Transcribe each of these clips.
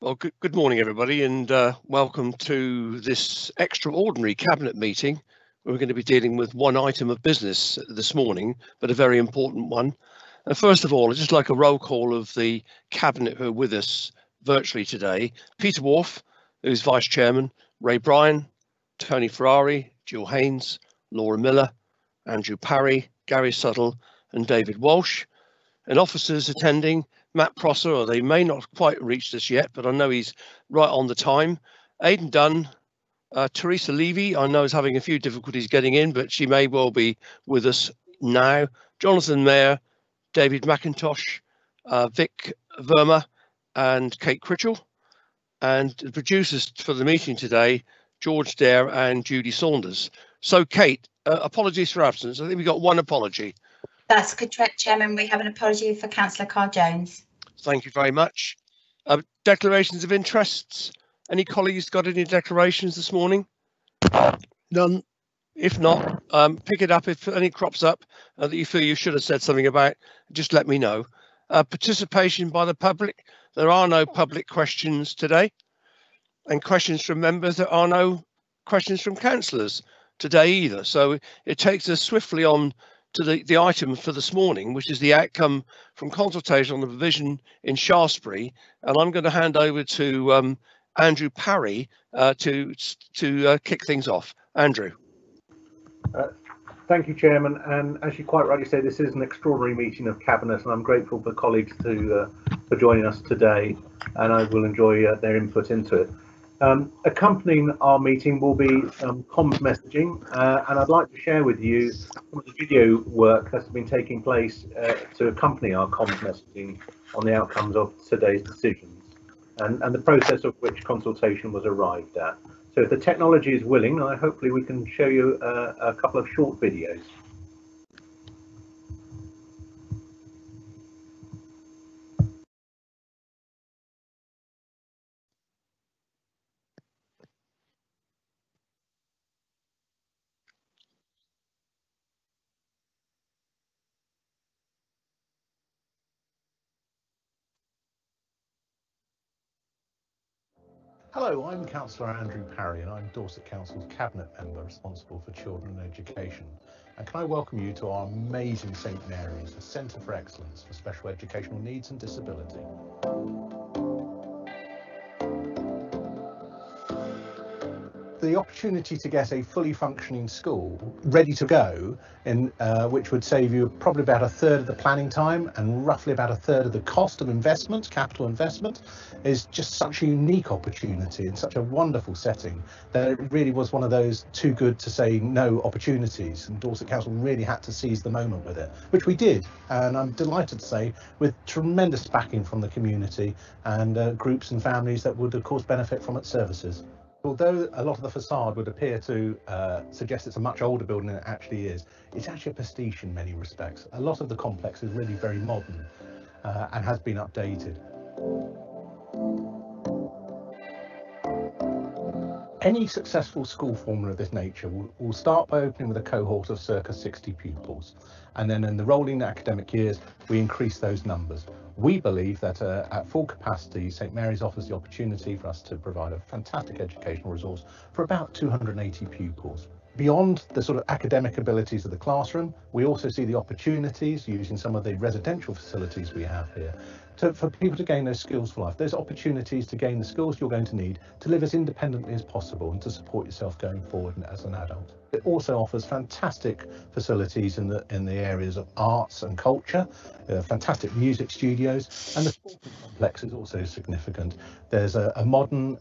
Well, good morning, everybody, and welcome to this extraordinary Cabinet meeting. We're going to be dealing with one item of business this morning, but a very important one. And first of all, I'd just like a roll call of the Cabinet who are with us virtually today. Peter Wharf, who's Vice Chairman, Ray Bryan, Tony Ferrari, Jill Haynes, Laura Miller, Andrew Parry, Gary Suttle, and David Walsh. And officers attending, Matt Prosser, or they may not quite reached us yet, but I know he's right on the time. Aidan Dunn, Teresa Levy, I know is having a few difficulties getting in, but she may well be with us now. Jonathan Mayer, David McIntosh, Vic Verma, and Kate Critchell. And the producers for the meeting today, George Dare and Judy Saunders. So, Kate, apologies for absence. I think we got one apology. That's correct, Chairman. We have an apology for Councillor Carl Jones. Thank you very much. Declarations of interests. Any colleagues got any declarations this morning? None. If not, pick it up if any crops up that you feel you should have said something about. Just let me know. Participation by the public. There are no public questions today. And questions from members. There are no questions from councillors today either. So it takes us swiftly on to the item for this morning, which is the outcome from consultation on the provision in Shaftesbury. And I'm going to hand over to Andrew Parry to kick things off. Andrew. Thank you, Chairman. And as you quite rightly say, this is an extraordinary meeting of Cabinet, and I'm grateful for colleagues for joining us today, and I will enjoy their input into it. Accompanying our meeting will be comms messaging, and I'd like to share with you some of the video work that's been taking place to accompany our comms messaging on the outcomes of today's decisions and the process of which consultation was arrived at. So if the technology is willing, hopefully we can show you a couple of short videos. Hello, I'm Councillor Andrew Parry and I'm Dorset Council's Cabinet Member responsible for children and education. And can I welcome you to our amazing St Mary's, a Centre for Excellence for Special Educational Needs and Disability. The opportunity to get a fully functioning school ready to go, which would save you probably about a third of the planning time and roughly about a third of the cost of investment, capital investment, is just such a unique opportunity in such a wonderful setting that it really was one of those too good to say no opportunities, and Dorset Council really had to seize the moment with it, which we did, and I'm delighted to say with tremendous backing from the community and groups and families that would of course benefit from its services. Although a lot of the facade would appear to suggest it's a much older building than it actually is, it's actually a pastiche in many respects. A lot of the complex is really very modern and has been updated. Any successful school formula of this nature will start by opening with a cohort of circa 60 pupils, and then in the rolling academic years we increase those numbers. We believe that at full capacity St Mary's offers the opportunity for us to provide a fantastic educational resource for about 280 pupils. Beyond the sort of academic abilities of the classroom, we also see the opportunities using some of the residential facilities we have here for people to gain those skills for life, those opportunities to gain the skills you're going to need to live as independently as possible and to support yourself going forward as an adult. It also offers fantastic facilities in the areas of arts and culture, fantastic music studios, and the sporting complex is also significant. There's a modern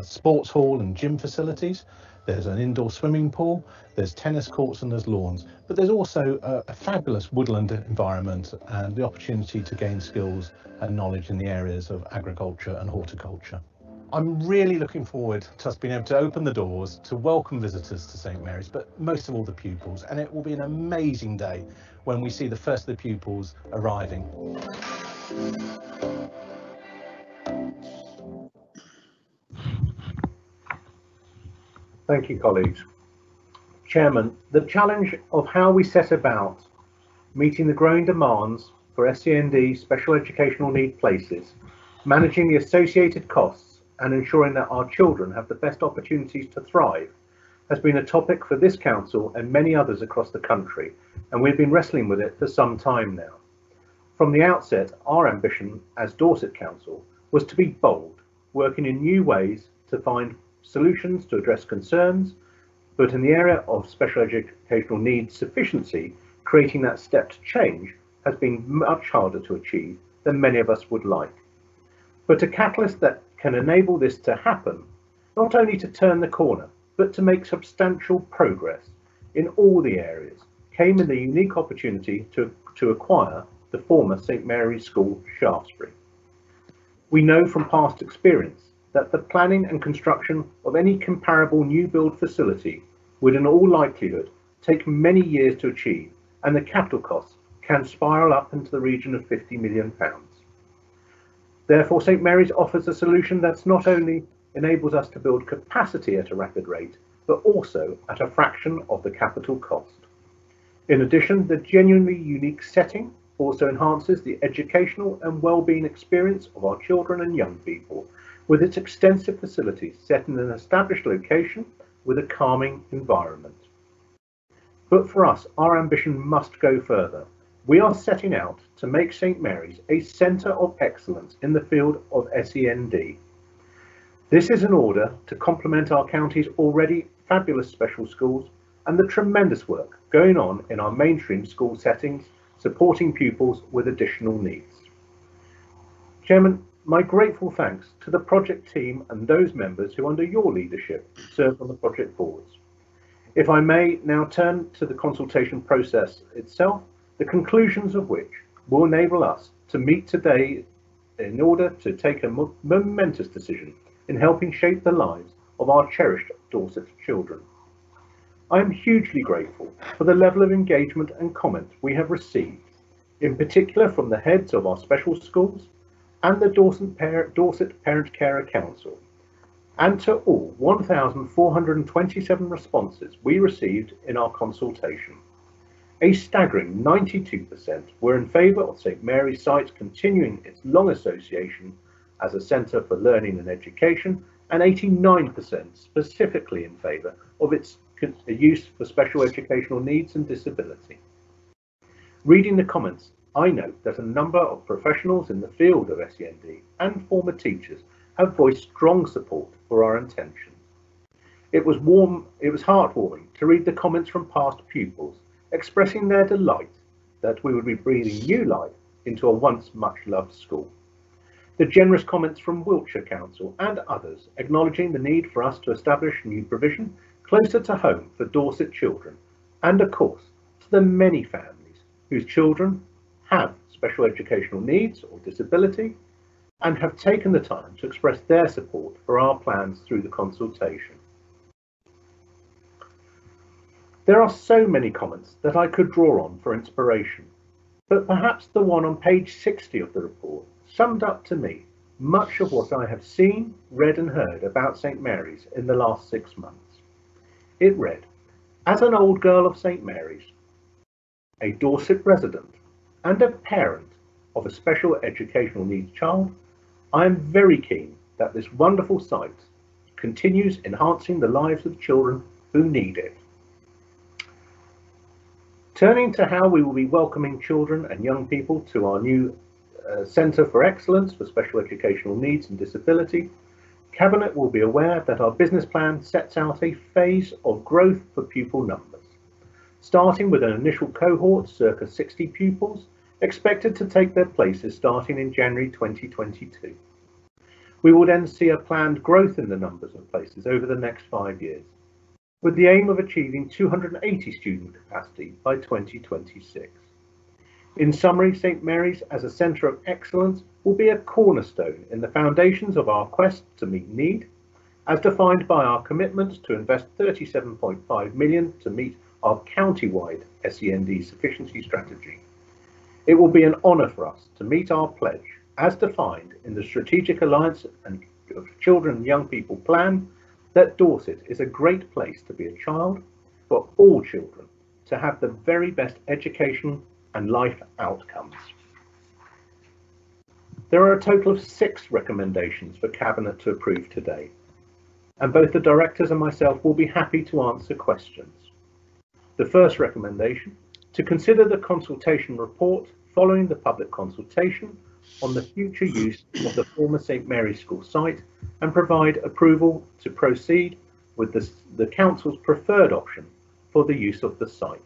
sports hall and gym facilities. There's an indoor swimming pool, there's tennis courts and there's lawns, but there's also a fabulous woodland environment and the opportunity to gain skills and knowledge in the areas of agriculture and horticulture. I'm really looking forward to us being able to open the doors to welcome visitors to St Mary's, but most of all the pupils, and it will be an amazing day when we see the first of the pupils arriving. Thank you, colleagues. Chairman, the challenge of how we set about meeting the growing demands for SEND special educational need places Managing the associated costs and ensuring that our children have the best opportunities to thrive has been a topic for this council and many others across the country, and we've been wrestling with it for some time now. From the outset, our ambition as Dorset Council was to be bold, working in new ways to find solutions to address concerns, but in the area of special educational needs sufficiency, creating that step to change has been much harder to achieve than many of us would like. But a catalyst that can enable this to happen, not only to turn the corner, but to make substantial progress in all the areas, came in the unique opportunity to acquire the former St Mary's School, Shaftesbury. We know from past experience that the planning and construction of any comparable new build facility would in all likelihood take many years to achieve, and the capital costs can spiral up into the region of £50 million. Therefore, St Mary's offers a solution that not only enables us to build capacity at a rapid rate, but also at a fraction of the capital cost. In addition, the genuinely unique setting also enhances the educational and well-being experience of our children and young people, with its extensive facilities set in an established location with a calming environment. But for us, our ambition must go further. We are setting out to make St Mary's a centre of excellence in the field of SEND. This is in order to complement our county's already fabulous special schools and the tremendous work going on in our mainstream school settings, supporting pupils with additional needs. Chairman, my grateful thanks to the project team and those members who under your leadership serve on the project boards. If I may now turn to the consultation process itself, the conclusions of which will enable us to meet today in order to take a momentous decision in helping shape the lives of our cherished Dorset children. I am hugely grateful for the level of engagement and comment we have received, in particular from the heads of our special schools and the Dorset Parent Carer Council, and to all 1,427 responses we received in our consultation. A staggering 92% were in favour of St Mary's site continuing its long association as a centre for learning and education, and 89% specifically in favour of its use for special educational needs and disability. Reading the comments, I note that a number of professionals in the field of SEND and former teachers have voiced strong support for our intention. It was heartwarming to read the comments from past pupils expressing their delight that we would be breathing new life into a once much loved school. The generous comments from Wiltshire Council and others acknowledging the need for us to establish new provision closer to home for Dorset children, and of course to the many families whose children have special educational needs or disability and have taken the time to express their support for our plans through the consultation. There are so many comments that I could draw on for inspiration, but perhaps the one on page 60 of the report summed up to me much of what I have seen, read and heard about St Mary's in the last 6 months. It read, "As an old girl of St Mary's, a Dorset resident and a parent of a special educational needs child, I am very keen that this wonderful site continues enhancing the lives of children who need it." Turning to how we will be welcoming children and young people to our new Centre for Excellence for Special Educational Needs and Disability, Cabinet will be aware that our business plan sets out a phase of growth for pupil numbers, starting with an initial cohort, circa 60 pupils, expected to take their places starting in January 2022. We will then see a planned growth in the numbers of places over the next 5 years, with the aim of achieving 280 student capacity by 2026. In summary, St Mary's as a centre of excellence will be a cornerstone in the foundations of our quest to meet need, as defined by our commitment to invest £37.5 million to meet our county-wide SEND sufficiency strategy. It will be an honour for us to meet our pledge, as defined in the Strategic Alliance and Children and Young People Plan, that Dorset is a great place to be a child, for all children to have the very best education and life outcomes. There are a total of 6 recommendations for Cabinet to approve today, and both the directors and myself will be happy to answer questions. The first recommendation, to consider the consultation report following the public consultation on the future use of the former St Mary's School site and provide approval to proceed with the Council's preferred option for the use of the site.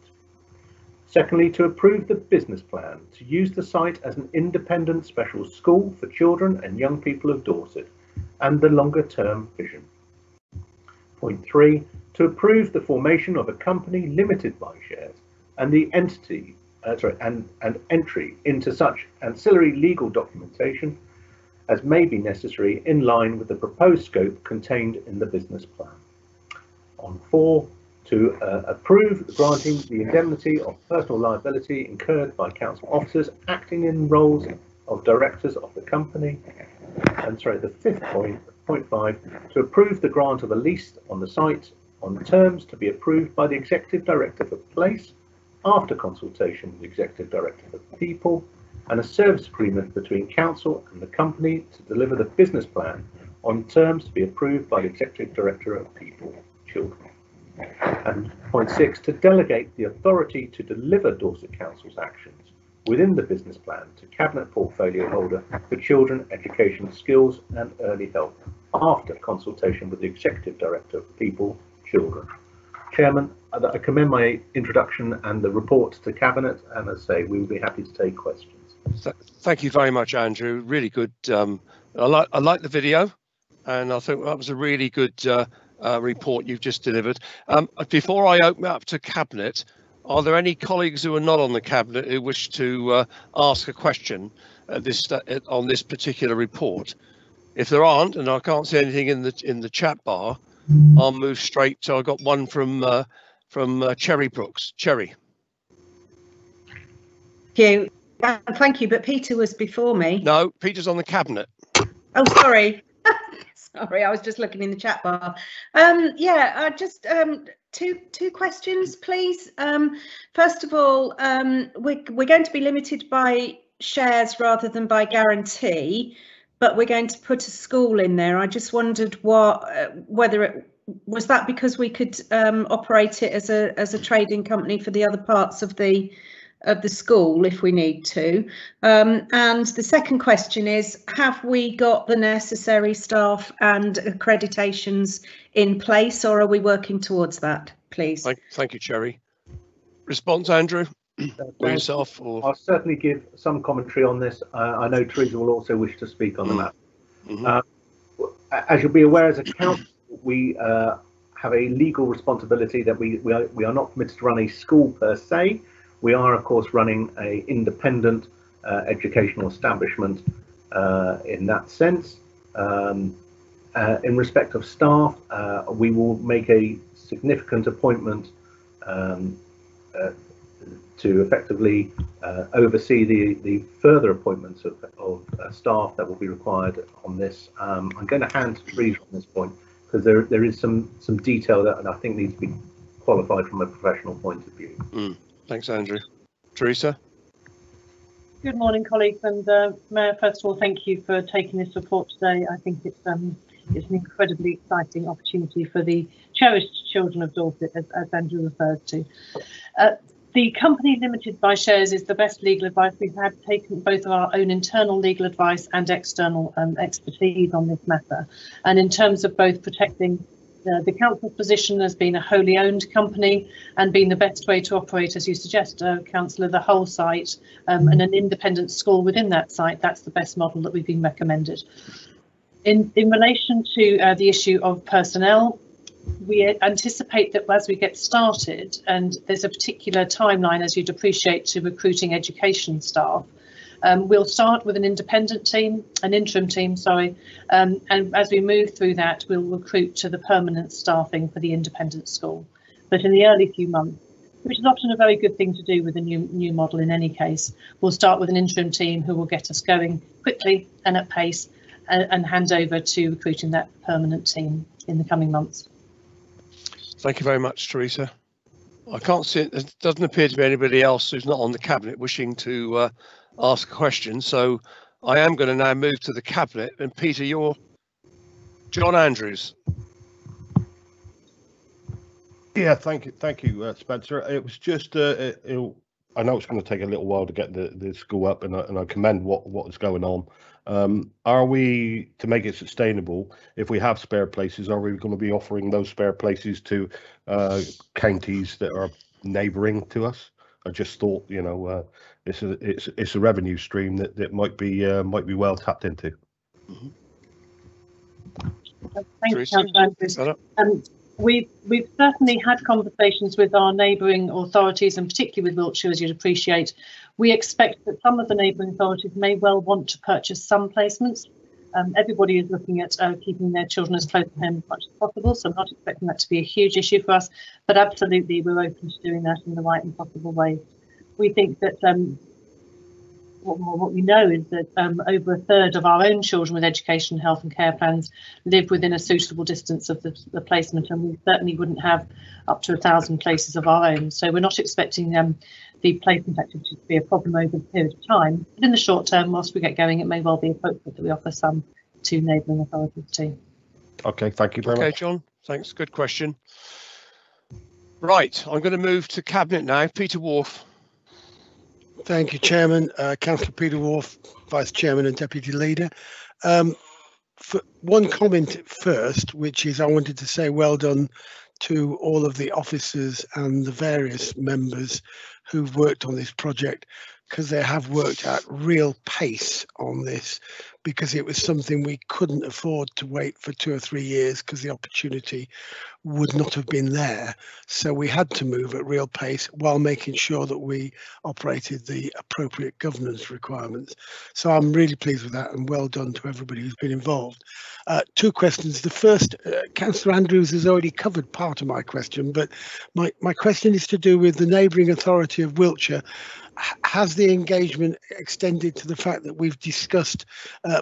Secondly, to approve the business plan to use the site as an independent special school for children and young people of Dorset and the longer term vision. Point 3, to approve the formation of a company limited by shares and the entity and entry into such ancillary legal documentation as may be necessary in line with the proposed scope contained in the business plan. On 4, to approve granting the indemnity of personal liability incurred by council officers acting in roles of directors of the company. And sorry, the 5th point 5, to approve the grant of a lease on the site on terms to be approved by the Executive Director for Place after consultation with the Executive Director for People, and a service agreement between council and the company to deliver the business plan on terms to be approved by the Executive Director of People, Children. And point 6, to delegate the authority to deliver Dorset Council's actions within the business plan to Cabinet Portfolio Holder for Children, Education, Skills and Early Help after consultation with the Executive Director of People, Children. Chairman, I commend my introduction and the report to Cabinet, and as I say, we will be happy to take questions. Thank you very much, Andrew. Really good. I like the video, and I think that was a really good report you've just delivered. Before I open up to Cabinet, are there any colleagues who are not on the Cabinet who wish to ask a question on this particular report? If there aren't, and I can't see anything in the chat bar, I'll move straight to. I got one from Cherry Brooks. Cherry. Thank you, but Peter was before me. No, Peter's on the Cabinet. Oh, sorry. Sorry, I was just looking in the chat bar. Yeah, just two questions, please. First of all, we're going to be limited by shares rather than by guarantee, but we're going to put a school in there. I just wondered whether it was that because we could operate it as a trading company for the other parts of the school if we need to. And the second question is, have we got the necessary staff and accreditations in place, or are we working towards that, please? Thank you, Cherry. Response, Andrew? Or yourself? Or... I'll certainly give some commentary on this. I know Teresa will also wish to speak on the matter. Mm-hmm. As you'll be aware, as a council, we have a legal responsibility that we are not permitted to run a school per se. We are, of course, running an independent educational establishment in that sense. In respect of staff, we will make a significant appointment to effectively oversee the further appointments of staff that will be required on this. I'm going to hand to Teresa on this point because there is some detail that I think needs to be qualified from a professional point of view. Thanks, Andrew. Teresa? Good morning, colleagues, and Mayor, first of all, thank you for taking this report today. I think it's an incredibly exciting opportunity for the cherished children of Dorset, as Andrew referred to. The company limited by shares is the best legal advice. We've taken both of our own internal legal advice and external expertise on this matter. And in terms of both protecting the council's position as being a wholly owned company and being the best way to operate, as you suggest, Councillor, the whole site and an independent school within that site, that's the best model that we've been recommended. In relation to the issue of personnel, we anticipate that as we get started, and there's a particular timeline, as you'd appreciate, to recruiting education staff, we'll start with an interim team, and as we move through that, we'll recruit to the permanent staffing for the independent school. But in the early few months, which is often a very good thing to do with a new model in any case, we'll start with an interim team who will get us going quickly and at pace and hand over to recruiting that permanent team in the coming months. Thank you very much, Teresa. I can't see it. There doesn't appear to be anybody else who's not on the Cabinet wishing to ask a question, so I am going to now move to the Cabinet, and Peter, you're John Andrews. Yeah, thank you, Spencer. It was just, I know it's going to take a little while to get the school up, and I commend what is going on. Are we, to make it sustainable, if we have spare places, are we going to be offering those spare places to counties that are neighbouring to us? I just thought, you know, it's a revenue stream that might be well tapped into. Thank you, Councillor Andrews. We've certainly had conversations with our neighbouring authorities, and particularly with Wiltshire, as you'd appreciate. We expect that some of the neighbouring authorities may well want to purchase some placements. Everybody is looking at keeping their children as close to home as much as possible, so I'm not expecting that to be a huge issue for us, but absolutely we're open to doing that in the right and possible way. We think that what we know is that over a third of our own children with education, health and care plans live within a suitable distance of the placement, and we certainly wouldn't have up to 1,000 places of our own. So we're not expecting the placement activity to be a problem over the period of time. But in the short term, whilst we get going, it may well be appropriate that we offer some to neighbouring authorities too. Okay, thank you very much. Okay, John, thanks. Good question. Right, I'm going to move to Cabinet now. Peter Wharf. Thank you, Chairman. Councillor Peter Wharf, Vice Chairman and Deputy Leader. For one comment first, which is I wanted to say well done to all of the officers and the various members who've worked on this project, because they have worked at real pace on this, because it was something we couldn't afford to wait for 2 or 3 years because the opportunity would not have been there. So we had to move at real pace while making sure that we operated the appropriate governance requirements. So I'm really pleased with that, and well done to everybody who's been involved. 2 questions. The first, Councillor Andrews has already covered part of my question, but my question is to do with the neighbouring authority of Wiltshire. Has the engagement extended to the fact that we've discussed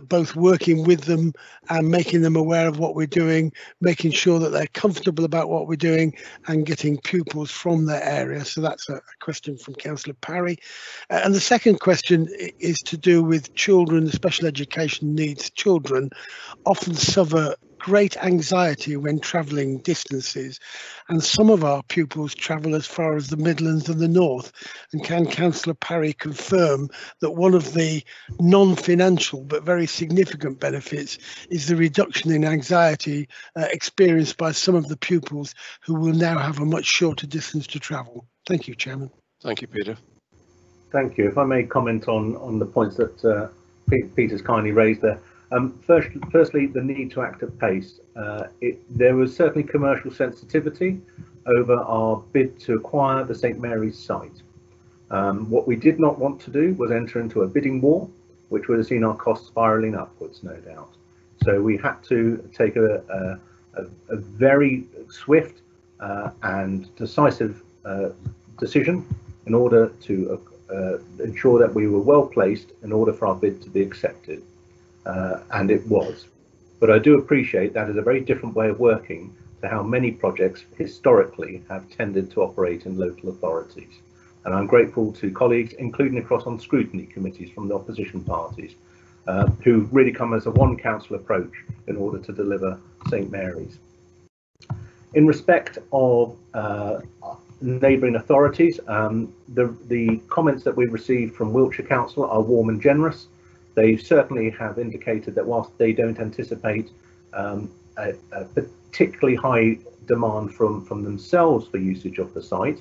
both working with them and making them aware of what we're doing, making sure that they're comfortable about what we're doing, and getting pupils from their area? So that's a question from Councillor Parry. And the second question is to do with children, special education needs children often suffer great anxiety when travelling distances, and some of our pupils travel as far as the Midlands and the North. And can Councillor Parry confirm that one of the non-financial but very significant benefits is the reduction in anxiety experienced by some of the pupils who will now have a much shorter distance to travel? Thank you, Chairman. Thank you, Peter. Thank you. If I may comment on the points that Peter's kindly raised there. Firstly, the need to act at pace. There was certainly commercial sensitivity over our bid to acquire the St Mary's site. What we did not want to do was enter into a bidding war, which would have seen our costs spiralling upwards, no doubt. So we had to take a very swift and decisive decision in order to ensure that we were well placed in order for our bid to be accepted. And it was. But I do appreciate that is a very different way of working to how many projects historically have tended to operate in local authorities. And I'm grateful to colleagues, including across on scrutiny committees from the opposition parties, who really come as a one council approach in order to deliver St Mary's. In respect of neighbouring authorities, the comments that we've received from Wiltshire Council are warm and generous. They certainly have indicated that whilst they don't anticipate a particularly high demand from themselves for usage of the site,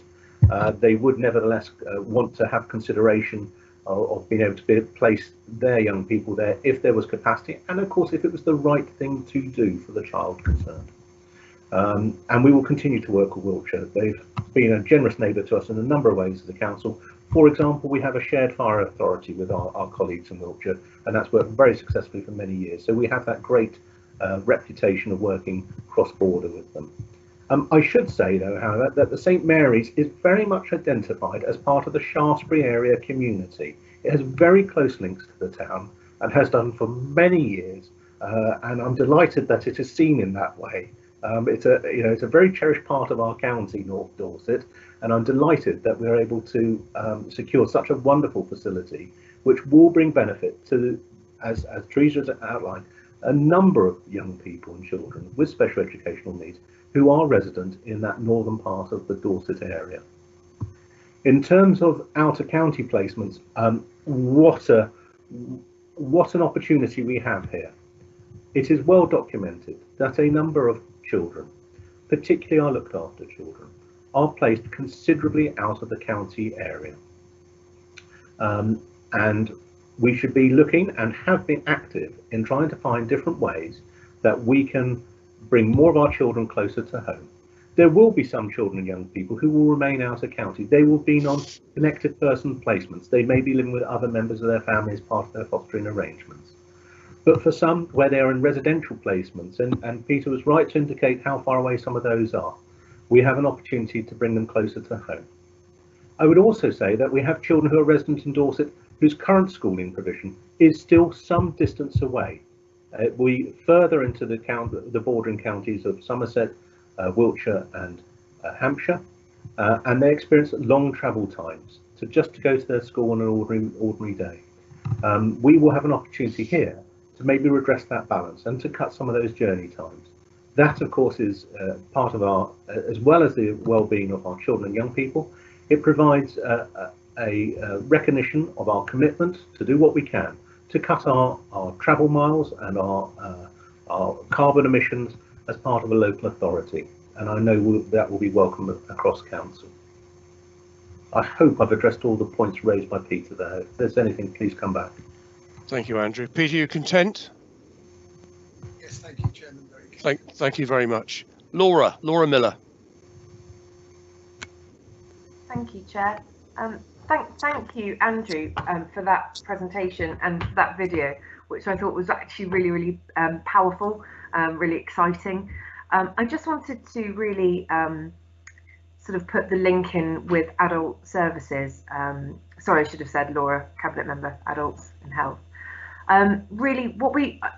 they would nevertheless want to have consideration of being able to place their young people there if there was capacity, and of course if it was the right thing to do for the child concerned. And we will continue to work with Wiltshire. They've been a generous neighbour to us in a number of ways as a council. For example, we have a shared fire authority with our colleagues in Wiltshire, and that's worked very successfully for many years. So we have that great reputation of working cross-border with them. I should say, though, however, that the St Mary's is very much identified as part of the Shaftesbury area community. It has very close links to the town and has done for many years, and I'm delighted that it is seen in that way. It's a very cherished part of our county, North Dorset, and I'm delighted that we're able to secure such a wonderful facility, which will bring benefit to as Teresa has outlined, a number of young people and children with special educational needs who are resident in that northern part of the Dorset area. In terms of outer county placements, what an opportunity we have here. It is well documented that a number of children, particularly our looked after children, are placed considerably out of the county area. And we should be looking and have been active in trying to find different ways that we can bring more of our children closer to home. There will be some children and young people who will remain out of county. They will be on connected person placements. They may be living with other members of their family as part of their fostering arrangements. But for some, where they are in residential placements, and Peter was right to indicate how far away some of those are, we have an opportunity to bring them closer to home. I would also say that we have children who are resident in Dorset whose current schooling provision is still some distance away. We further into the bordering counties of Somerset, Wiltshire and Hampshire, and they experience long travel times to go to their school on an ordinary day. We will have an opportunity here to maybe redress that balance and to cut some of those journey times. That, of course, is part of our, as well as the well-being of our children and young people, it provides a recognition of our commitment to do what we can to cut our travel miles and our carbon emissions as part of a local authority. And I know that will be welcome across council. I hope I've addressed all the points raised by Peter there. If there's anything, please come back. Thank you, Andrew. Peter, you content? Yes, thank you, Chairman. Very good. Thank you very much. Laura Miller. Thank you, Chair. Thank you, Andrew, for that presentation and for that video, which I thought was actually really powerful, really exciting. I just wanted to really sort of put the link in with adult services. Sorry, I should have said Laura, Cabinet Member, Adults and Health. Really,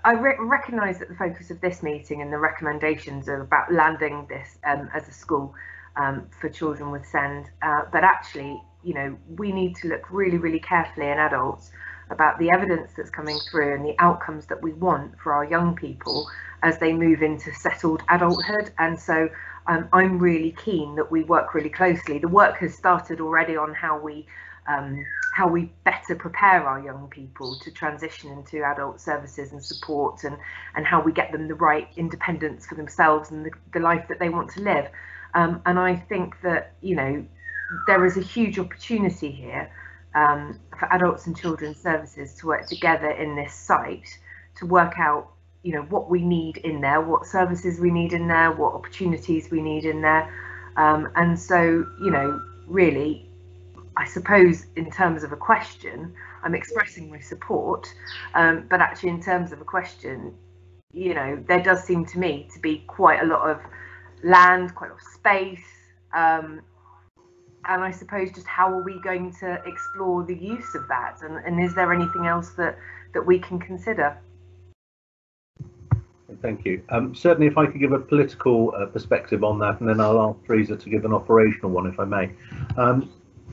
I recognise that the focus of this meeting and the recommendations are about landing this as a school for children with SEND, but actually, you know, we need to look really carefully in adults about the evidence that's coming through and the outcomes that we want for our young people as they move into settled adulthood. And so I'm really keen that we work really closely. The work has started already on how we better prepare our young people to transition into adult services and support, and how we get them the right independence for themselves and the life that they want to live. And I think that, you know, there is a huge opportunity here for adults and children's services to work together in this site to work out, you know, what we need in there, what services we need in there, what opportunities we need in there. And so, you know, really, I suppose in terms of a question, I'm expressing my support, but actually in terms of a question, you know, there does seem to me to be quite a lot of land, quite a lot of space, and I suppose just how are we going to explore the use of that, and is there anything else that we can consider? Thank you. Certainly, if I could give a political perspective on that, and then I'll ask Teresa to give an operational one, if I may.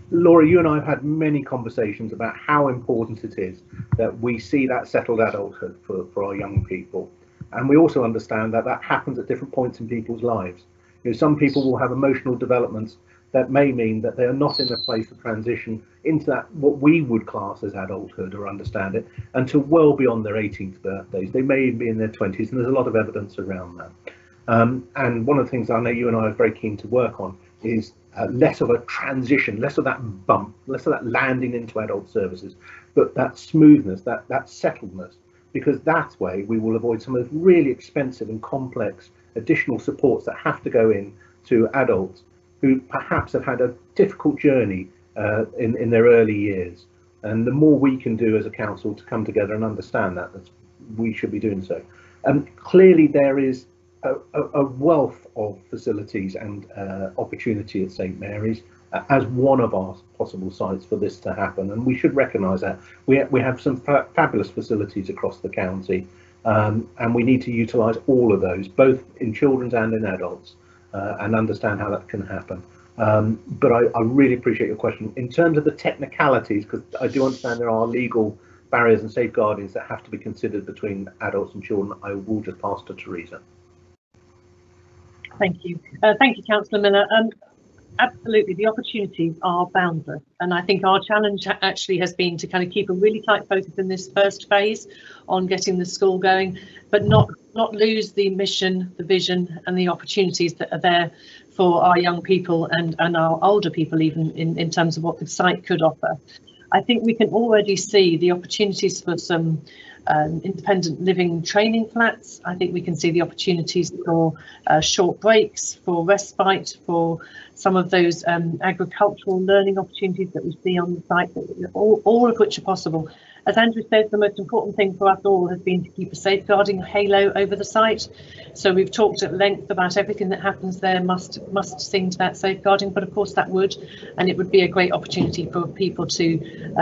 Laura, you and I have had many conversations about how important it is that we see that settled adulthood for our young people. And we also understand that that happens at different points in people's lives. You know, some people will have emotional developments that may mean that they are not in a place of transition into that, what we would class as adulthood or understand it, until well beyond their 18th birthdays. They may even be in their 20s, and there's a lot of evidence around that. And one of the things I know you and I are very keen to work on is less of a transition, less of that bump, less of that landing into adult services, but that smoothness, that settledness, because that way we will avoid some of the really expensive and complex additional supports that have to go in to adults who perhaps have had a difficult journey in their early years. And the more we can do as a council to come together and understand that, we should be doing so. Clearly there is a wealth of facilities and opportunity at St Mary's as one of our possible sites for this to happen, and we should recognise that. We have some fabulous facilities across the county, and we need to utilise all of those, both in children's and in adults, and understand how that can happen. But I really appreciate your question. In terms of the technicalities, because I do understand there are legal barriers and safeguardings that have to be considered between adults and children, I will just pass to Teresa. Thank you. Thank you, Councillor Miller. Absolutely, the opportunities are boundless, and I think our challenge actually has been to kind of keep a really tight focus in this first phase on getting the school going, but not lose the mission, the vision, and the opportunities that are there for our young people and our older people, even in terms of what the site could offer. I think we can already see the opportunities for some independent living training flats. I think we can see the opportunities for short breaks, for respite, for some of those agricultural learning opportunities that we see on the site, all of which are possible. As Andrew says, the most important thing for us all has been to keep a safeguarding halo over the site. So we've talked at length about everything that happens there must sing to that safeguarding, but of course that would, and it would be a great opportunity for people to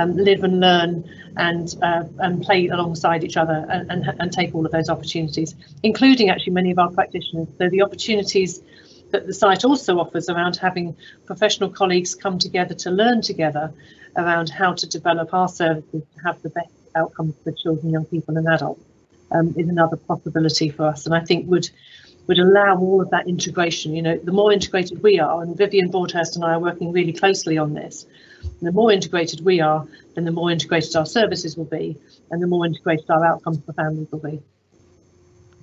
live and learn and play alongside each other and take all of those opportunities, including actually many of our practitioners. So the opportunities that the site also offers around having professional colleagues come together to learn together around how to develop our services to have the best outcomes for children, young people and adults is another possibility for us, and I think would allow all of that integration. You know, the more integrated we are, and Vivian Broadhurst and I are working really closely on this, the more integrated we are, then the more integrated our services will be, and the more integrated our outcomes for families will be.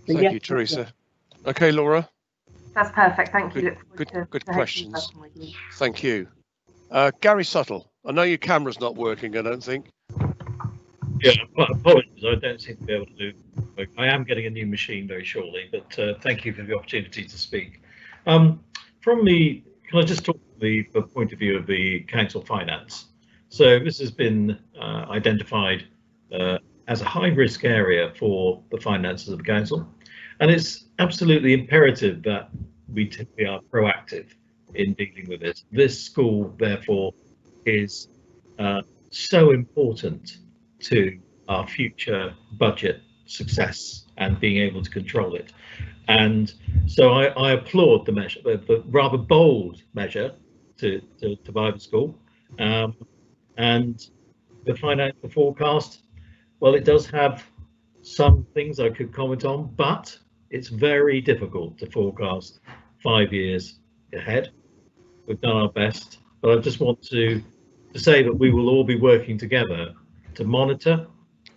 So, Thank you, Teresa. Okay, Laura. That's perfect. Thank you. Good questions. Thank you. Gary Suttle, I know your camera's not working, I don't think. Yeah, apologies, I don't seem to be able to do it. I am getting a new machine very shortly, but thank you for the opportunity to speak. Can I just talk from the point of view of the council finance? So this has been identified as a high risk area for the finances of the council, and it's absolutely imperative that we are proactive in dealing with it. This school, therefore, is so important to our future budget success and being able to control it. And so I applaud the measure, the rather bold measure to buy the school. And the financial forecast, well, it does have some things I could comment on, but it's very difficult to forecast 5 years ahead. We've done our best, but I just want to say that we will all be working together to monitor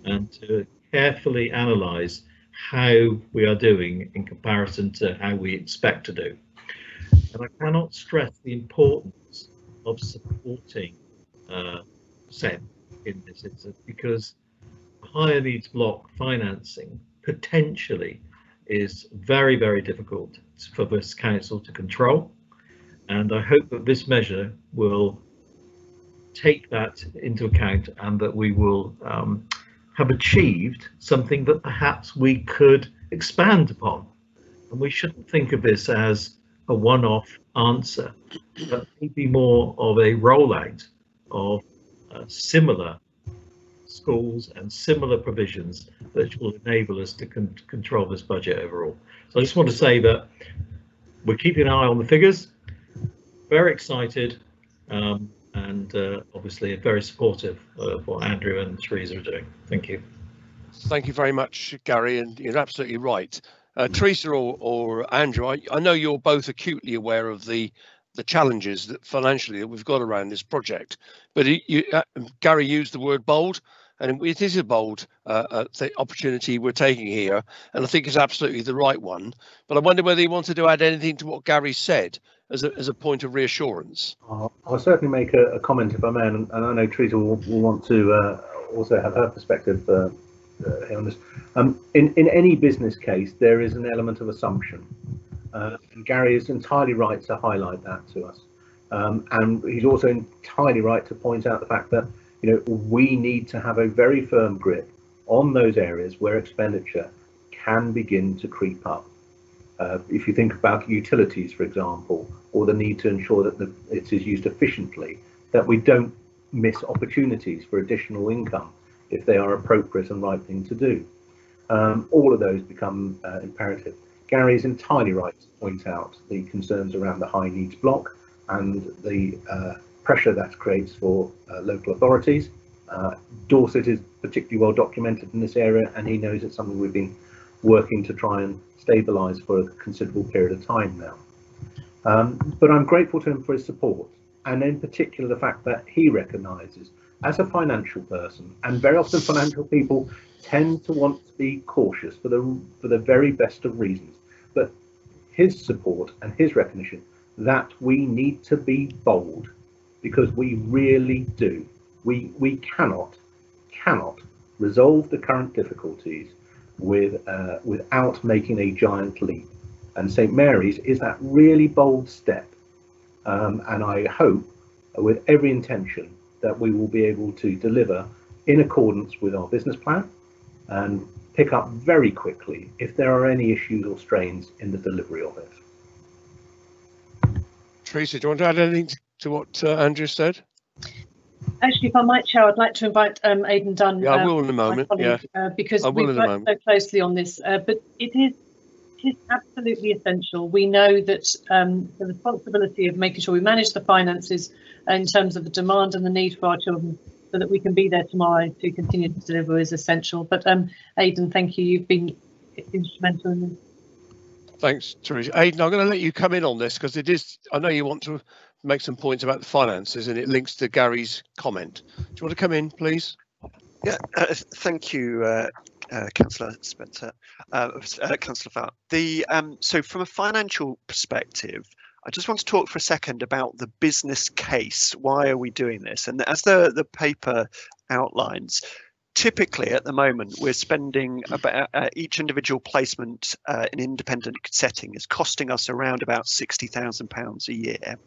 and to carefully analyse how we are doing in comparison to how we expect to do. And I cannot stress the importance of supporting SEN in this instance, because higher needs block financing potentially is very, very difficult for this council to control. And I hope that this measure will take that into account and that we will have achieved something that perhaps we could expand upon. And we shouldn't think of this as a one-off answer, but maybe more of a rollout of similar schools and similar provisions that will enable us to control this budget overall. So I just want to say that we're keeping an eye on the figures, very excited, and obviously very supportive of what Andrew and Teresa are doing. Thank you. Thank you very much, Gary, and you're absolutely right. Teresa or Andrew, I know you're both acutely aware of the challenges that financially that we've got around this project, but Gary used the word bold, and it is a bold opportunity we're taking here, and I think it's absolutely the right one. But I wonder whether you wanted to add anything to what Gary said as a point of reassurance. I'll certainly make a comment if I may, and I know Teresa will want to also have her perspective here on this. In any business case, there is an element of assumption, and Gary is entirely right to highlight that to us, and he's also entirely right to point out the fact that, you know, we need to have a very firm grip on those areas where expenditure can begin to creep up. If you think about utilities, for example, or the need to ensure that it is used efficiently, that we don't miss opportunities for additional income if they are appropriate and right thing to do. All of those become imperative. Gary is entirely right to point out the concerns around the high needs block and the pressure that creates for local authorities. Dorset is particularly well documented in this area, and he knows it's something we've been working to try and stabilise for a considerable period of time now. But I'm grateful to him for his support, and in particular the fact that he recognises, as a financial person, and very often financial people tend to want to be cautious for the very best of reasons, but his support and his recognition that we need to be bold, because we really do. We cannot resolve the current difficulties without making a giant leap, and St Mary's is that really bold step, and I hope with every intention that we will be able to deliver in accordance with our business plan and pick up very quickly if there are any issues or strains in the delivery of it. Teresa, do you want to add anything to what Andrew said? Actually, if I might, Chair, I'd like to invite Aidan Dunn. Yeah, I will in a moment. Colleague, because we've worked so closely on this, but it is absolutely essential. We know that the responsibility of making sure we manage the finances in terms of the demand and the need for our children, so that we can be there tomorrow to continue to deliver, is essential. But Aidan, thank you. You've been instrumental in this. Thanks, Teresa. Aidan, I'm going to let you come in on this because it is. I know you want to make some points about the finances, and it links to Gary's comment. Do you want to come in, please? Yeah, thank you, Councillor Spencer, Councillor Fowler. So from a financial perspective, I just want to talk for a second about the business case. Why are we doing this? And as the paper outlines, typically at the moment we're spending about each individual placement in independent setting is costing us around about £60,000 a year.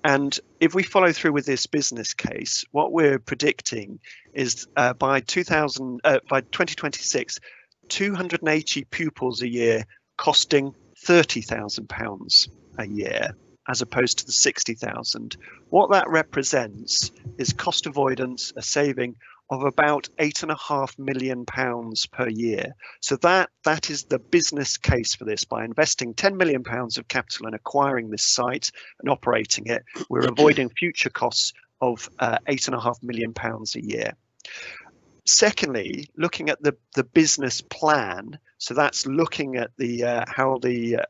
And if we follow through with this business case, what we're predicting is by 2026, 280 pupils a year costing £30,000 a year, as opposed to the 60,000. What that represents is cost avoidance, a saving of about £8.5 million per year. So that is the business case for this. By investing £10 million of capital and acquiring this site and operating it, we're avoiding future costs of £8.5 million a year. Secondly, looking at the business plan, so that's looking at the how the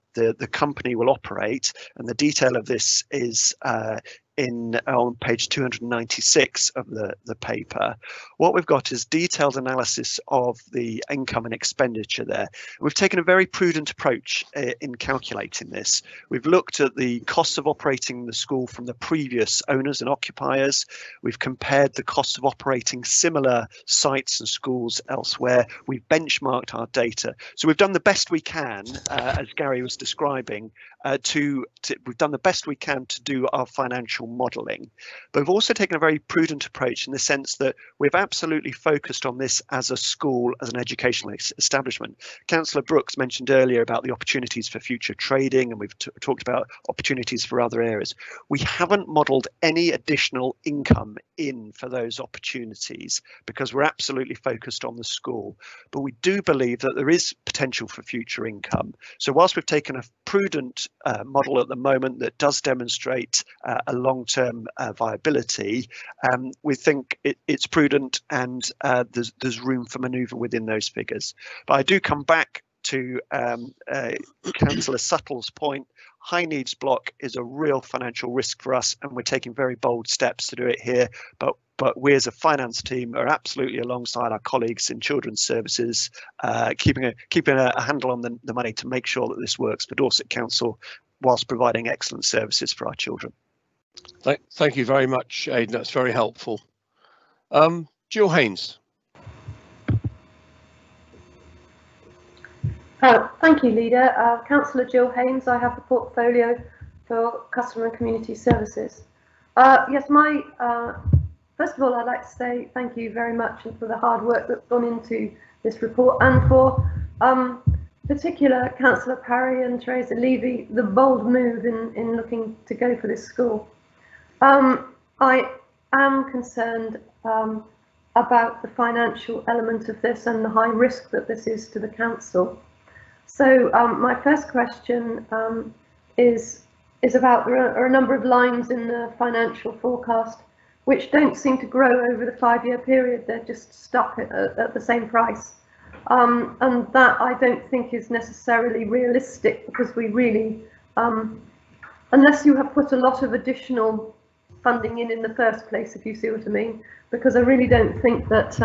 company will operate, and the detail of this is on page 296 of the paper. What we've got is detailed analysis of the income and expenditure there. We've taken a very prudent approach in calculating this. We've looked at the costs of operating the school from the previous owners and occupiers. We've compared the cost of operating similar sites and schools elsewhere. We've benchmarked our data. So we've done the best we can, as Gary was describing, we've done the best we can to do our financial modelling, but we've also taken a very prudent approach in the sense that we've absolutely focused on this as a school, as an educational establishment. Councillor Brooks mentioned earlier about the opportunities for future trading, and we've talked about opportunities for other areas. We haven't modelled any additional income in for those opportunities because we're absolutely focused on the school, but we do believe that there is potential for future income. So whilst we've taken a prudent model at the moment that does demonstrate a long-term viability, we think it's prudent, and there's room for manoeuvre within those figures. But I do come back to Councillor Suttle's point. High needs block is a real financial risk for us, and we're taking very bold steps to do it here. But we as a finance team are absolutely alongside our colleagues in children's services, keeping a handle on the money to make sure that this works for Dorset Council whilst providing excellent services for our children. Thank you very much, Aidan. That's very helpful. Jill Haynes. Thank you, Leader. Councillor Jill Haynes. I have the portfolio for Customer and Community Services. Yes, first of all, I'd like to say thank you very much for the hard work that's gone into this report, and for particular Councillor Parry and Teresa Levy, the bold move in looking to go for this school. I am concerned about the financial element of this and the high risk that this is to the council. So my first question is about, there are a number of lines in the financial forecast which don't seem to grow over the 5-year period. They're just stuck at the same price. And that I don't think is necessarily realistic, because we really, unless you have put a lot of additional funding in the first place, if you see what I mean, because I really don't think that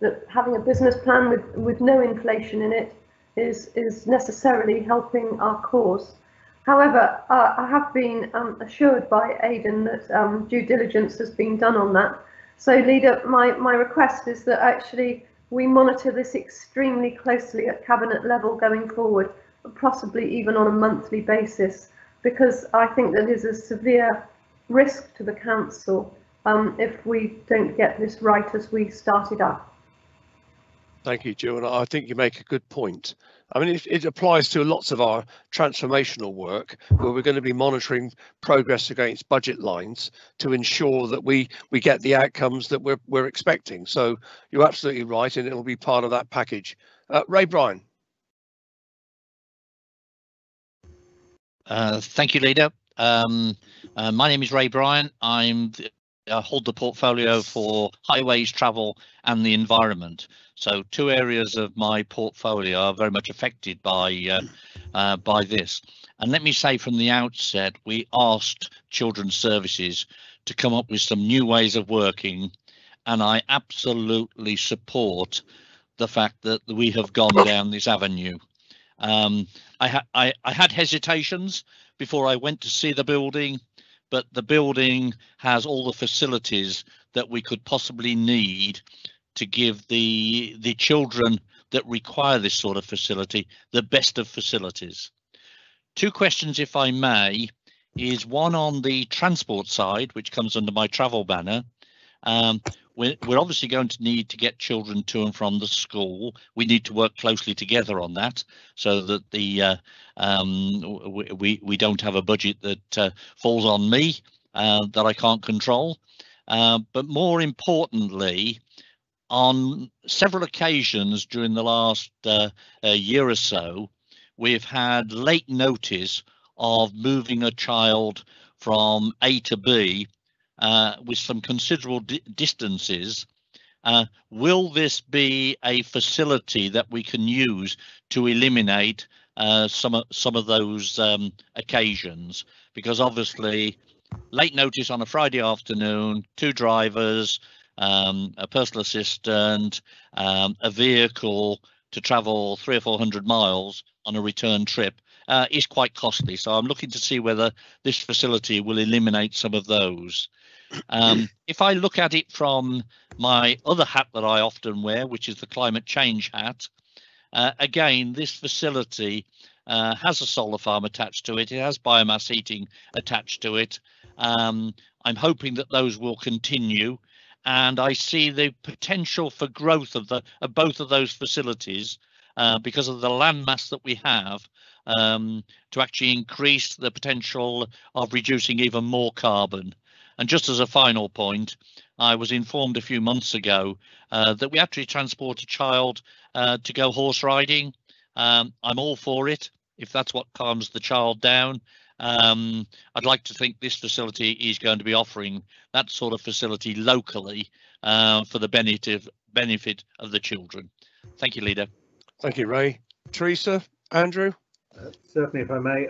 that having a business plan with no inflation in it is necessarily helping our cause. However, I have been assured by Aidan that due diligence has been done on that. So, Leader, my request is that actually we monitor this extremely closely at cabinet level going forward, possibly even on a monthly basis, because I think there is a severe risk to the council if we don't get this right as we started up. Thank you, Jill, and I think you make a good point. I mean, it applies to lots of our transformational work, where we're going to be monitoring progress against budget lines to ensure that we get the outcomes that we're expecting. So you're absolutely right, and it'll be part of that package. Ray Bryan. Thank you, Leader. My name is Ray Bryan. I hold the portfolio for highways, travel and the environment. So 2 areas of my portfolio are very much affected by this. And let me say from the outset, we asked Children's Services to come up with some new ways of working, and I absolutely support the fact that we have gone down this avenue. I had hesitations before I went to see the building, but the building has all the facilities that we could possibly need to give the children that require this sort of facility the best of facilities. 2 questions, if I may, is one on the transport side, which comes under my travel banner. We're obviously going to need to get children to and from the school. We need to work closely together on that, so that we don't have a budget that falls on me that I can't control. But more importantly, on several occasions during the last year or so, we've had late notice of moving a child from A to B with some considerable distances. Will this be a facility that we can use to eliminate some of those occasions? Because obviously, late notice on a Friday afternoon, 2 drivers, a personal assistant, a vehicle to travel 300 or 400 miles on a return trip is quite costly. So I'm looking to see whether this facility will eliminate some of those. If I look at it from my other hat that I often wear, which is the climate change hat, again, this facility has a solar farm attached to it. It has biomass heating attached to it. I'm hoping that those will continue, and I see the potential for growth of both of those facilities because of the land mass that we have, to actually increase the potential of reducing even more carbon. And just as a final point, I was informed a few months ago that we actually transport a child to go horse riding. I'm all for it, if that's what calms the child down. I'd like to think this facility is going to be offering that sort of facility locally for the benefit of the children. Thank you, Leader. Thank you, Ray. Teresa, Andrew? Certainly, if I may.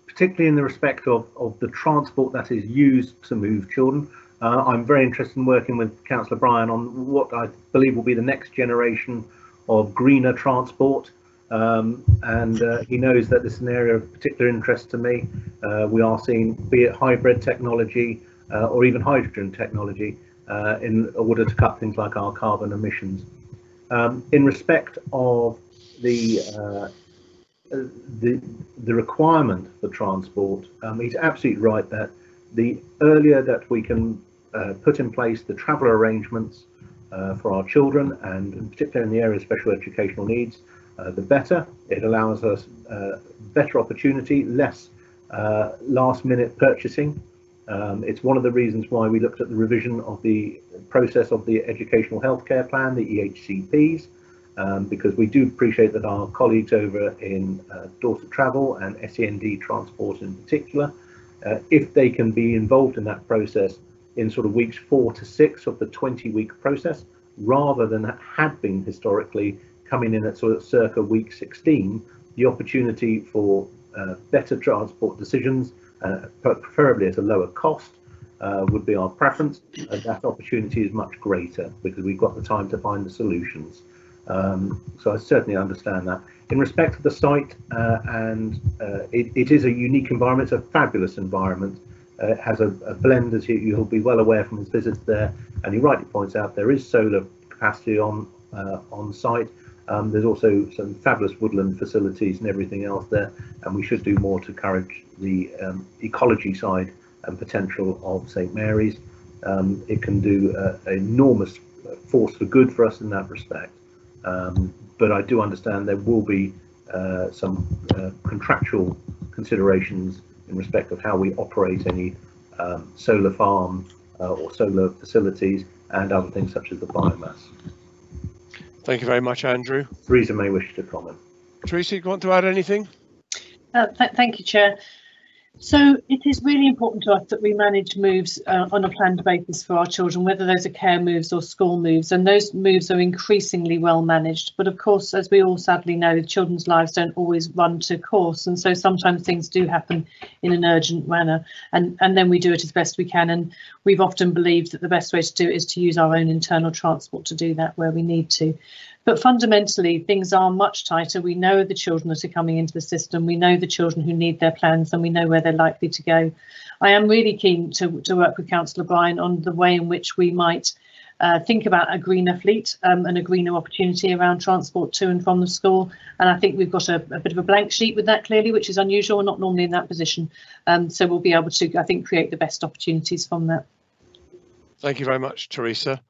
Particularly in the respect of the transport that is used to move children. I'm very interested in working with Councillor Bryan on what I believe will be the next generation of greener transport. He knows that this is an area of particular interest to me. We are seeing, be it hybrid technology or even hydrogen technology, in order to cut things like our carbon emissions. In respect of the requirement for transport, he's absolutely right that the earlier that we can put in place the travel arrangements for our children, and in particular in the area of special educational needs, the better. It allows us better opportunity, less last minute purchasing. It's one of the reasons why we looked at the revision of the process of the educational healthcare plan, the EHCPs, because we do appreciate that our colleagues over in Dorset Travel and SEND Transport in particular, if they can be involved in that process, in sort of weeks 4 to 6 of the 20-week process, rather than had been historically coming in at sort of circa week 16. The opportunity for better transport decisions, preferably at a lower cost, would be our preference. That opportunity is much greater because we've got the time to find the solutions. So I certainly understand that. In respect to the site, it is a unique environment. It's a fabulous environment. It has a blend, as you'll be well aware from his visits there, and he rightly points out there is solar capacity on site. There's also some fabulous woodland facilities and everything else there, and we should do more to encourage the ecology side and potential of St Mary's. It can do an enormous force for good for us in that respect. But I do understand there will be some contractual considerations in respect of how we operate any solar farm or solar facilities and other things such as the biomass. Thank you very much, Andrew. Teresa may wish to comment. Teresa, you want to add anything? Thank you, Chair. So it is really important to us that we manage moves on a planned basis for our children, whether those are care moves or school moves, and those moves are increasingly well managed. But of course, as we all sadly know, children's lives don't always run to course, and so sometimes things do happen in an urgent manner, and then we do it as best we can. And we've often believed that the best way to do it is to use our own internal transport to do that where we need to. But fundamentally, things are much tighter. We know the children that are coming into the system. We know the children who need their plans, and we know where they're likely to go. I am really keen to work with Councillor Bryan on the way in which we might think about a greener fleet and a greener opportunity around transport to and from the school. And I think we've got a bit of a blank sheet with that, clearly, which is unusual. We're not normally in that position. So we'll be able to, I think, create the best opportunities from that. Thank you very much, Teresa.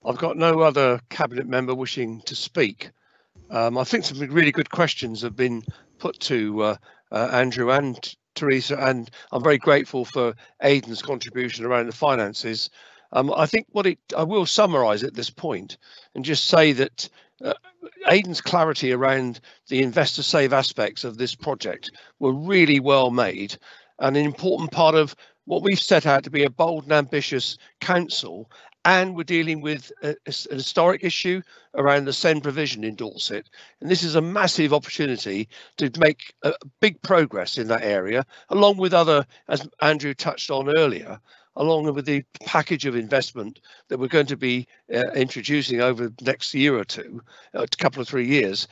I've got no other cabinet member wishing to speak. I think some really good questions have been put to Andrew and Teresa, and I'm very grateful for Aidan's contribution around the finances. I think I will summarise at this point and just say that Aidan's clarity around the investor save aspects of this project were really well made, and an important part of what we've set out to be a bold and ambitious council. And we're dealing with an historic issue around the SEND provision in Dorset. And this is a massive opportunity to make a big progress in that area, along with other, as Andrew touched on earlier, along with the package of investment that we're going to be introducing over the next year or two, a couple of 3 years,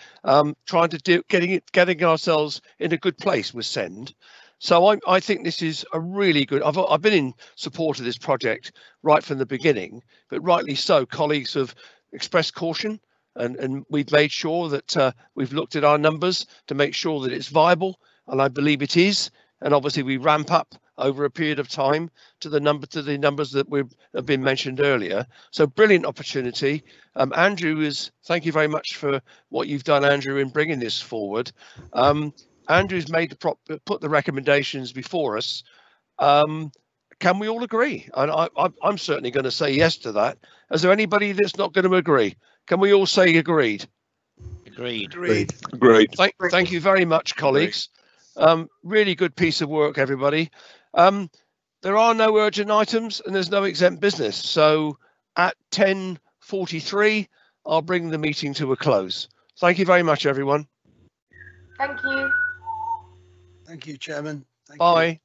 trying to do getting ourselves in a good place with SEND. So I think this is a really good. I've been in support of this project right from the beginning, but rightly so. Colleagues have expressed caution, and we've made sure that we've looked at our numbers to make sure that it's viable, and I believe it is. And obviously we ramp up over a period of time to the numbers that have been mentioned earlier. So brilliant opportunity. Andrew, thank you very much for what you've done, Andrew, in bringing this forward. Andrew's put the recommendations before us. Can we all agree? And I'm certainly going to say yes to that. Is there anybody that's not going to agree? Can we all say agreed? Agreed. Agreed. Thank you very much, colleagues. Really good piece of work, everybody. There are no urgent items and there's no exempt business. So at 10:43, I'll bring the meeting to a close. Thank you very much, everyone. Thank you. Thank you, Chairman. Bye.